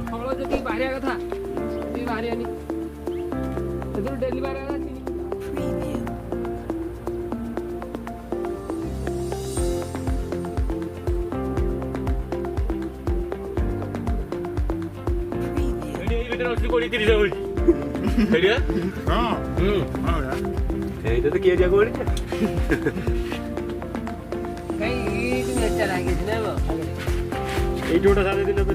ଫଳ ଯେତିକି ବାହାରିବା କଥା ସେତିକି ବାହାରିବାନି ସେଥିରୁ ଡେଲି ବାହାରିବା କଥା এইটা সাড়ে দিন হবে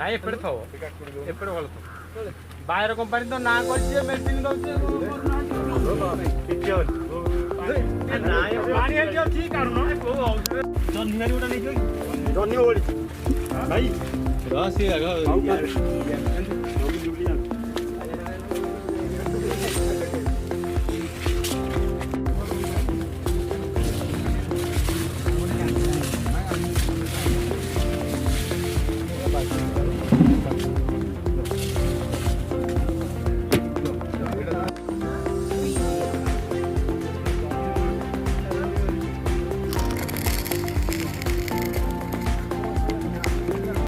ନାଇଁ ଏପଟେ ଥବ ଏପଟେ ଭଲ ଥବ ବାହାର କମ୍ପାନୀ ତ ନାଁ କରିଛି ମେଡିସିନ ଦଉଛି ପାଣି ହେଇଯିବ ଠିକ କାରଣ ଜହ୍ନି ବାରି ଗୋଟେ ନେଇଯିବ ଜହ୍ନି ଓଳିଛି ଭାଇ